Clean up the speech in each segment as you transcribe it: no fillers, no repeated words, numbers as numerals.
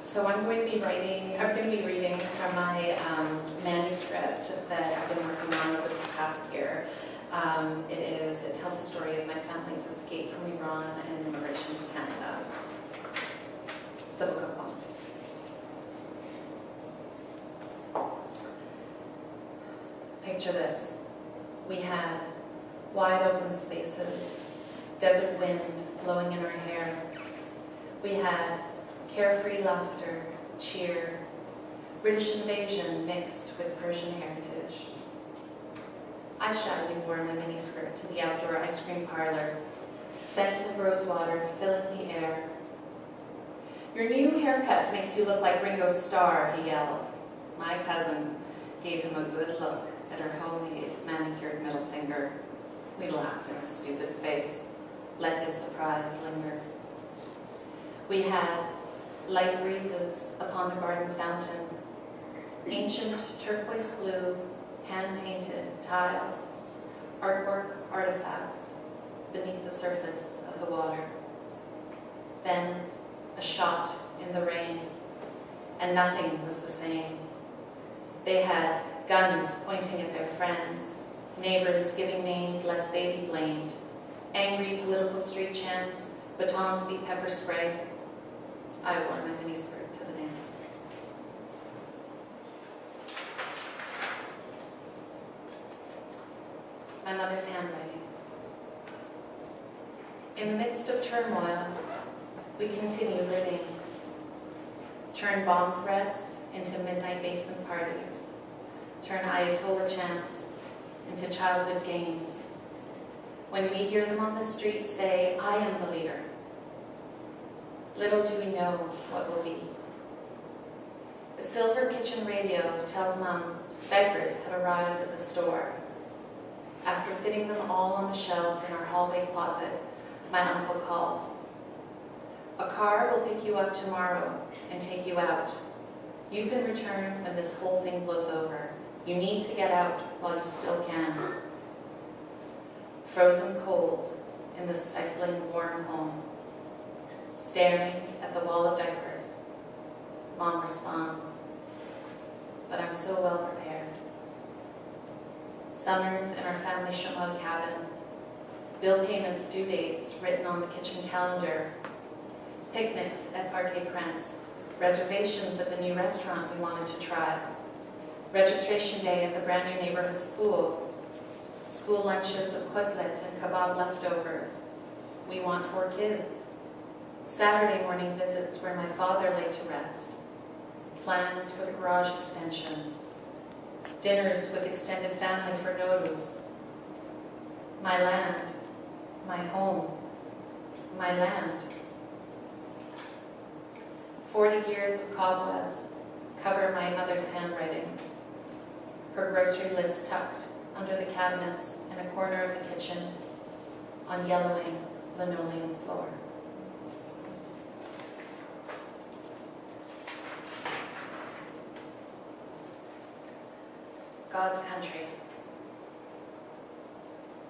So I'm going to be reading from my manuscript that I've been working on over this past year. It tells the story of my family's escape from Iran and immigration to Canada. It's a book of poems. Picture this. We had wide open spaces, desert wind blowing in our hair. We had carefree laughter, cheer, British invasion mixed with Persian heritage. I shyly wore my miniskirt to the outdoor ice cream parlor, scent of rosewater filling the air. "Your new haircut makes you look like Ringo Starr," he yelled. My cousin gave him a good look at her homemade manicured middle finger. We laughed in his stupid face, let his surprise linger. We had light breezes upon the garden fountain, ancient turquoise blue, hand-painted tiles, artwork artifacts beneath the surface of the water. Then a shot in the rain, and nothing was the same. They had guns pointing at their friends, neighbors giving names lest they be blamed, angry political street chants, batons beat pepper spray. I wore my miniskirt to the dance. My mother's handwriting. In the midst of turmoil, we continue living. Turn bomb threats into midnight basement parties. Turn Ayatollah chants into childhood games. When we hear them on the street say, "I am the leader," little do we know what will be. The silver kitchen radio tells Mom diapers have arrived at the store. After fitting them all on the shelves in our hallway closet, my uncle calls. "A car will pick you up tomorrow and take you out. You can return when this whole thing blows over. You need to get out while you still can." Frozen cold in the stifling warm home, staring at the wall of diapers, Mom responds, "But I'm so well prepared." Summers in our family chamois cabin, bill payments, due dates written on the kitchen calendar, picnics at Parquet Prince, reservations at the new restaurant we wanted to try, registration day at the brand new neighborhood school, school lunches of quodlet and kebab leftovers. We want 4 kids. Saturday morning visits where my father lay to rest. Plans for the garage extension. Dinners with extended family for Nowruz. My land, my home, my land. 40 years of cobwebs cover my mother's handwriting. Her grocery list tucked under the cabinets in a corner of the kitchen on yellowing linoleum floor. God's country.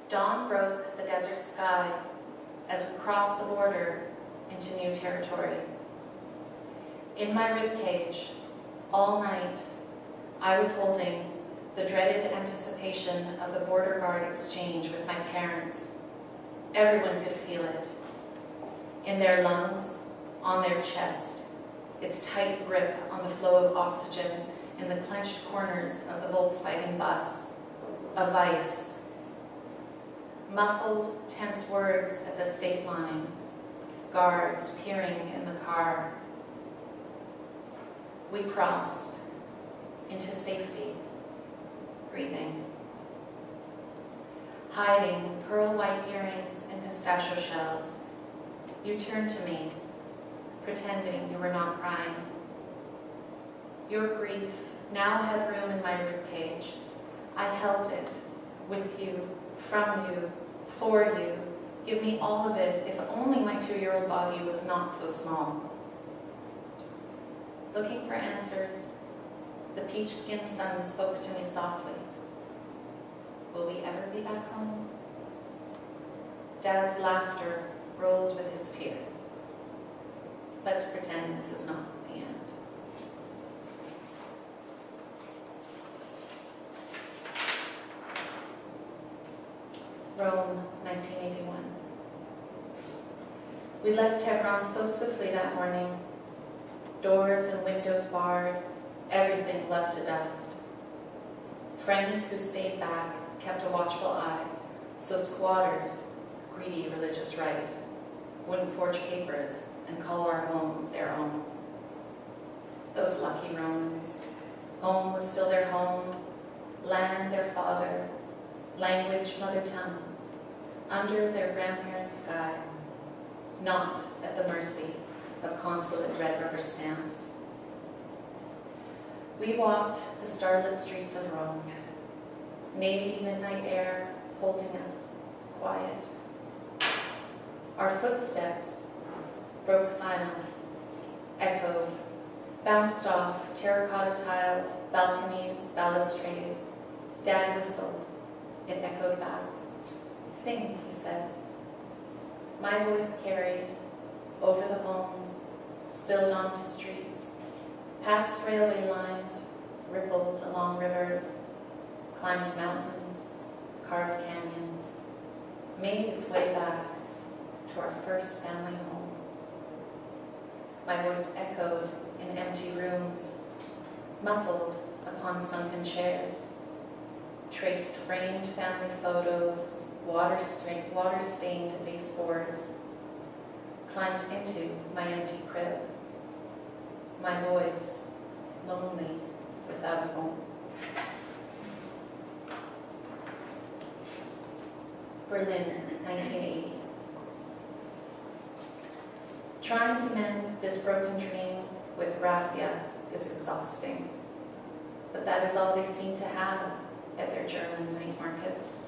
Dawn broke the desert sky as we crossed the border into new territory. In my ribcage, all night, I was holding the dreaded anticipation of the border guard exchange with my parents. Everyone could feel it. In their lungs, on their chest, its tight grip on the flow of oxygen in the clenched corners of the Volkswagen bus, a vice. Muffled, tense words at the state line, guards peering in the car. We crossed into safety, breathing. Hiding pearl white earrings and pistachio shells, you turned to me, pretending you were not crying. Your grief now had room in my ribcage. I held it, with you, from you, for you. Give me all of it, if only my 2-year-old body was not so small. Looking for answers, the peach-skinned sun spoke to me softly. Will we ever be back home? Dad's laughter rolled with his tears. Let's pretend this is not the end. Rome, 1981. We left Hebron so swiftly that morning. Doors and windows barred, everything left to dust. Friends who stayed back kept a watchful eye, so squatters, greedy religious right, wouldn't forge papers and call our home their own. Those lucky Romans. Home was still their home, land their father, language mother tongue, under their grandparents' sky, not at the mercy of consulate red rubber stamps. We walked the starlit streets of Rome, navy midnight air holding us, quiet. Our footsteps broke silence, echoed, bounced off terracotta tiles, balconies, balustrades. Dad whistled. It echoed back. Sing, he said. My voice carried over the homes, spilled onto streets, past railway lines, rippled along rivers, climbed mountains, carved canyons, made its way back to our first family home. My voice echoed in empty rooms, muffled upon sunken chairs, traced framed family photos, water-stained baseboards, climbed into my empty crib. My voice, lonely, without a home. Berlin, 1980. Trying to mend this broken dream with raffia is exhausting, but that is all they seem to have at their German night markets.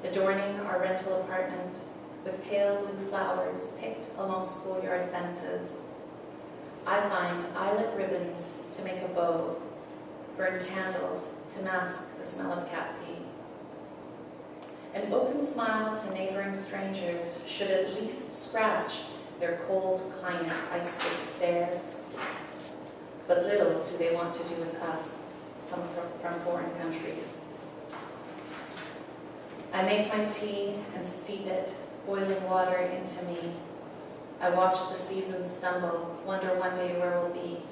Adorning our rental apartment with pale blue flowers picked along schoolyard fences, I find eyelet ribbons to make a bow, burn candles to mask the smell of cat pee. An open smile to neighboring strangers should at least scratch their cold climate ice-thick stares. But little do they want to do with us from foreign countries. I make my tea and steep it, boiling water into me. I watch the seasons stumble, wonder one day where we'll be.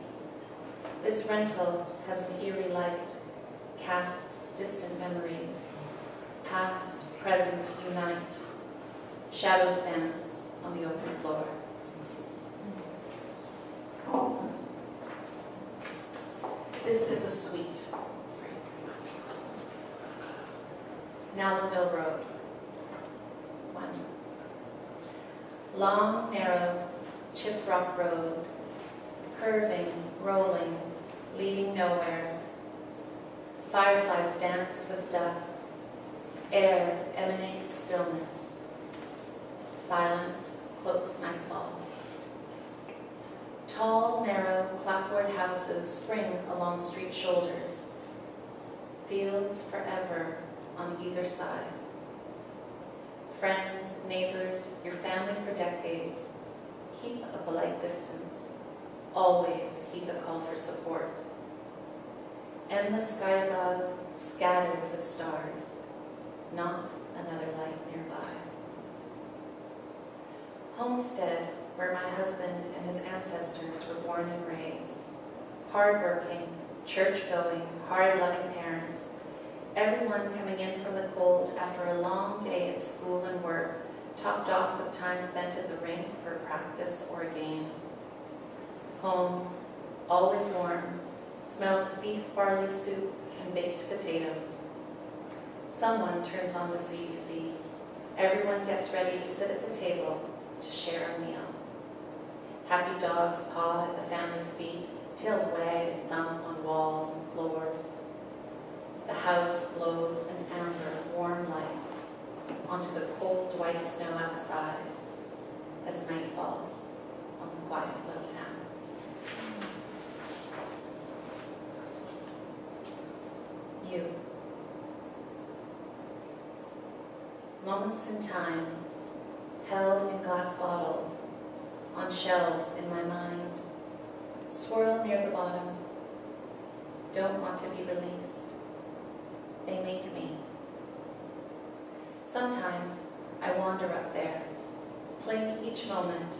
This rental has an eerie light, casts distant memories. Past, present, unite. Shadows dance on the open floor. This is a suite. Nalleville Road. 1. Long, narrow, chip rock road, curving, rolling, leading nowhere. Fireflies dance with dusk. Air emanates stillness. Silence cloaks nightfall. Tall, narrow, clapboard houses spring along street shoulders. Fields forever on either side. Friends, neighbors, your family for decades. Keep a polite distance. Always heed the call for support. Endless sky above, scattered with stars. Not another light nearby. Homestead, where my husband and his ancestors were born and raised. Hard-working, church-going, hard-loving parents. Everyone coming in from the cold after a long day at school and work, topped off with time spent at the rink for practice or a game. Home, always warm, smells of beef barley soup and baked potatoes. Someone turns on the CBC. Everyone gets ready to sit at the table to share a meal. Happy dogs paw at the family's feet, tails wag and thump on walls and floors. The house glows an amber, warm light onto the cold white snow outside as night falls on the quiet little town. You. Moments in time, held in glass bottles on shelves in my mind, swirl near the bottom, don't want to be released. They make me. Sometimes I wander up there, play each moment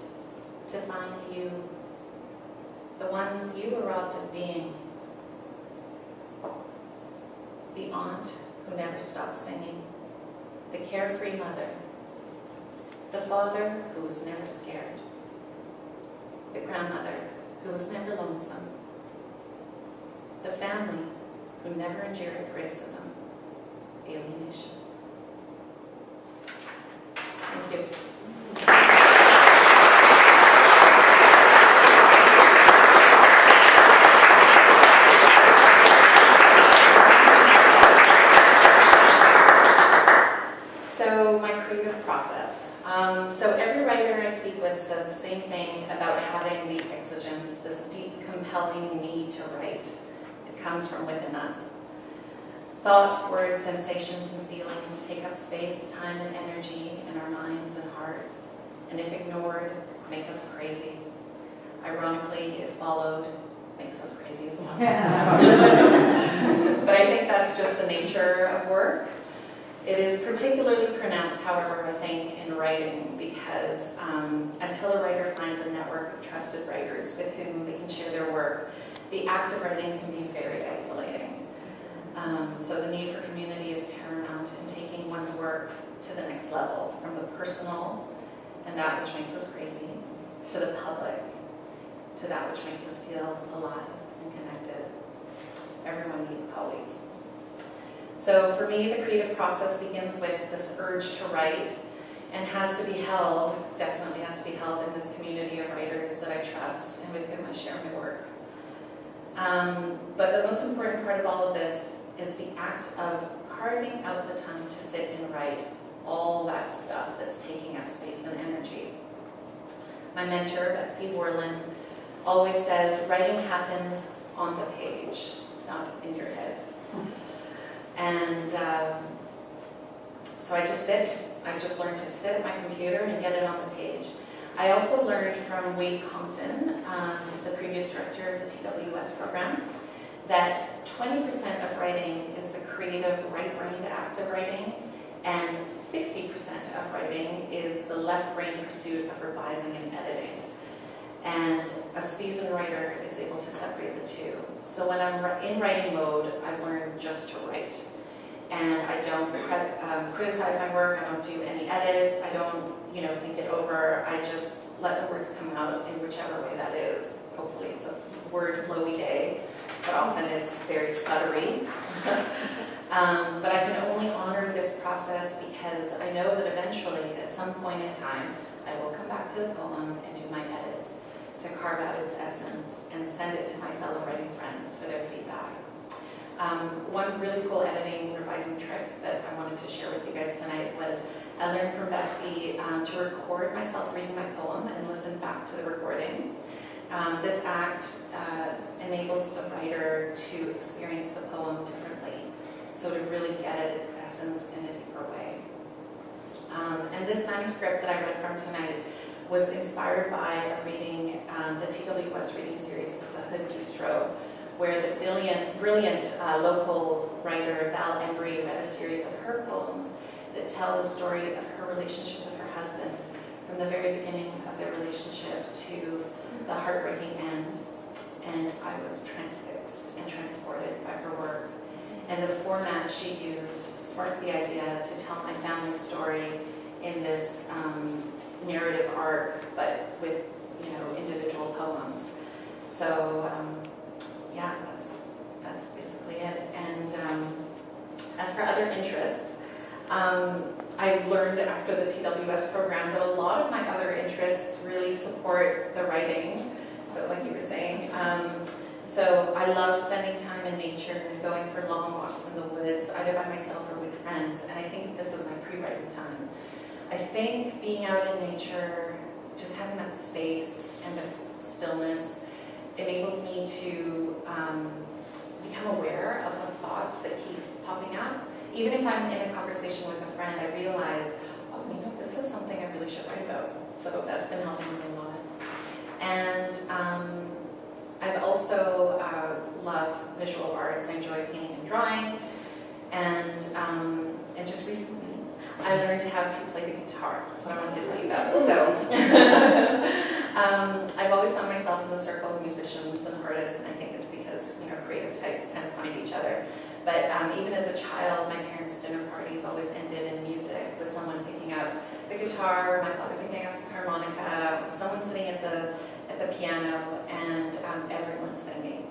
to find you, the ones you were robbed of being. The aunt who never stopped singing, the carefree mother, the father who was never scared, the grandmother who was never lonesome, the family who never endured racism, alienation. Thank you. So my creative process. So every writer I speak with says the same thing about having the exigence, this deep, compelling need to write. It comes from within us. Thoughts, words, sensations, and feelings take up space, time, and energy in our minds and hearts, and if ignored, make us crazy. Ironically, if followed, makes us crazy as well. But I think that's just the nature of work. It is particularly pronounced, however, I think, in writing, because until a writer finds a network of trusted writers with whom they can share their work, the act of writing can be very isolating. So the need for community is paramount in taking one's work to the next level, from the personal and that which makes us crazy, to the public, to that which makes us feel alive and connected. Everyone needs colleagues. So for me, the creative process begins with this urge to write, and has to be held, definitely has to be held in this community of writers that I trust and with whom I share my work. But the most important part of all of this is the act of carving out the time to sit and write all that stuff that's taking up space and energy. My mentor, Betsy Worland, always says, writing happens on the page, not in your head. And so I just sit. I've just learned to sit at my computer and get it on the page. I also learned from Wade Compton, the previous director of the TWS program, that 20% of writing is the creative right-brained act of writing, and 50% of writing is the left-brain pursuit of revising and editing. And a seasoned writer is able to separate the two. So when I'm in writing mode, I've learned just to write. And I don't criticize my work, I don't do any edits, I don't think it over, I just let the words come out in whichever way that is. Hopefully it's a word flowy day, but often it's very stuttery. But I can only honor this process because I know that eventually, at some point in time, I will come back to the poem and do my edits to carve out its essence and send it to my fellow writing friends for their feedback. One really cool editing revising trick that I wanted to share with you guys tonight was I learned from Betsy to record myself reading my poem and listen back to the recording. This act enables the writer to experience the poem differently, so to really get at its essence in a deeper way. And this manuscript that I read from tonight was inspired by a reading, the TWS reading series of The Hood Bistro, where the brilliant local writer Val Embry read a series of her poems that tell the story of her relationship with her husband from the very beginning of their relationship to the heartbreaking end. And I was transfixed and transported by her work. And the format she used sparked the idea to tell my family's story in this narrative arc, but with individual poems. So yeah, that's basically it. And as for other interests, I learned after the TWS program that a lot of my other interests really support the writing. So like you were saying, so I love spending time in nature, going for long walks in the woods, either by myself or with friends. And I think this is my pre-writing time. I think being out in nature, just having that space and the stillness, enables me to become aware of the thoughts that keep popping up. Even if I'm in a conversation with a friend, I realize, oh, this is something I really should write about. So that's been helping me a lot. And I've also loved visual arts. I enjoy painting and drawing. And just recently, I learned how to play the guitar. That's what I wanted to tell you about. So I've always found myself in the circle of musicians and artists, and I think it's because, you know, creative types kind of find each other. But even as a child, my parents' dinner parties always ended in music, with someone picking up the guitar, my father picking up his harmonica, someone sitting at the piano, and everyone singing.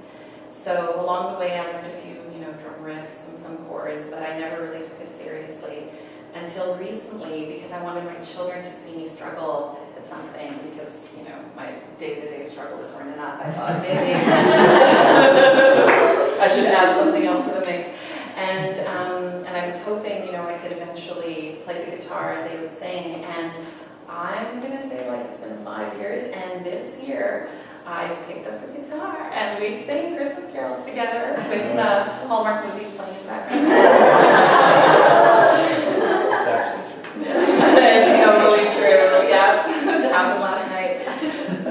So along the way, I learned a few, you know, drum riffs and some chords, but I never really took it seriously until recently, because I wanted my children to see me struggle at something, because, you know, my day-to-day struggles weren't enough. I thought maybe I should add something else to the mix. And I was hoping, you know, I could eventually play the guitar and they would sing. And I'm going to say, like, it's been 5 years, and this year I picked up the guitar and we sang Christmas carols together with Hallmark movies playing in the background. That's actually true. It's totally true. Yeah, it happened last night.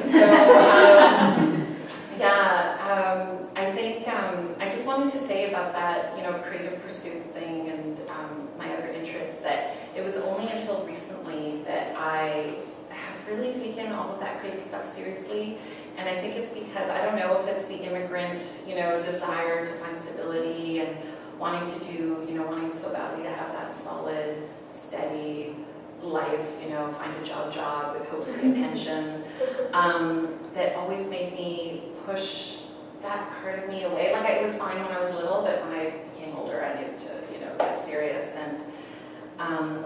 So I think I just wanted to say about that, you know, creative pursuit thing and my other interests, that it was only until recently that I have really taken all of that creative stuff seriously. And I think it's because, I don't know if it's the immigrant, you know, desire to find stability and wanting to do, you know, wanting so badly to have that solid, steady life, you know, find a job with hopefully a pension, that always made me push that part of me away. Like, it was fine when I was little, but when I became older, I needed to, you know, get serious and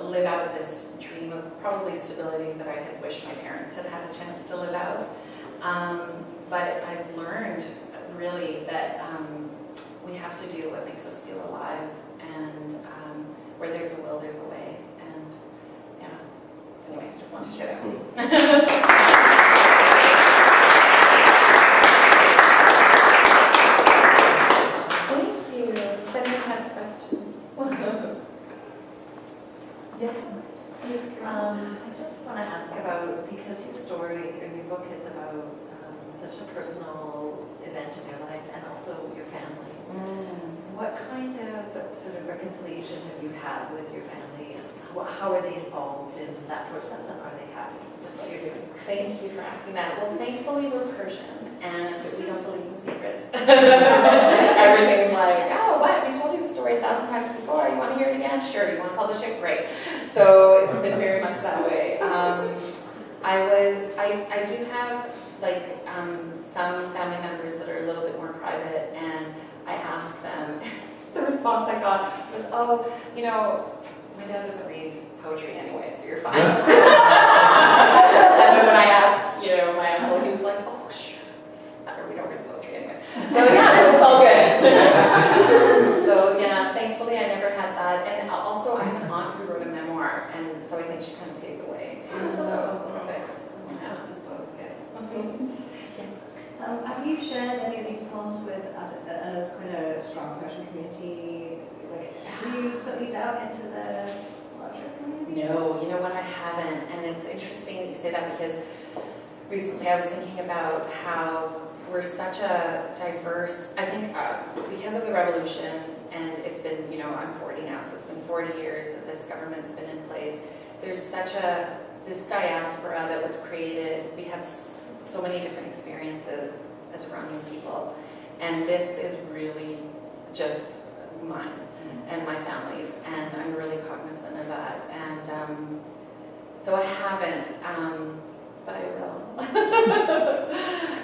live out this dream of probably stability that I had wished my parents had had a chance to live out. But I've learned really that we have to do what makes us feel alive, and where there's a will, there's a way. And yeah, anyway, just want to share that with you. Thank you. If anyone has questions. Yeah. I just want to ask about, because your story or your book is about such a personal event in your life and also your family. What kind of sort of reconciliation have you had with your family? How are they involved in that process, and are they happy with what you're doing? Thank you for asking that. Well, thankfully we're Persian and we don't believe in secrets. Everything's like, oh, what? We told you the story 1,000 times before. You want to hear it again? Sure. You want to publish it? Great. So it's been very much that way. I do have like some family members that are a little bit more private, and I ask them. The response I got was, oh, you know, my dad doesn't read poetry anyway, so you're fine. And then when I asked, you know, my uncle, he was like, oh, sure, doesn't matter, we don't read poetry anyway. So yeah, so it's all good. So yeah, thankfully I never had that. And also I have an aunt who wrote a memoir, and so I think she kind of paved the way too. So perfect. Yeah, that was good. Yes. Have you shared any of these poems with another kind of strong Persian community? Like, have you put these out into the larger community? No, you know what, I haven't. And it's interesting that you say that, because recently I was thinking about how we're such a diverse, I think because of the revolution, and it's been, you know, I'm 40 now, so it's been 40 years that this government's been in place. There's such this diaspora that was created. We have so many different experiences as Iranian people. And this is really just mine and my family's, and I'm really cognizant of that. And so I haven't, but I will.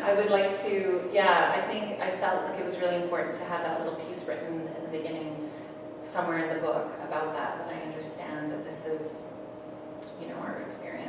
I would like to, yeah, I think I felt like it was really important to have that little piece written in the beginning, somewhere in the book, about that I understand that this is, you know, our experience.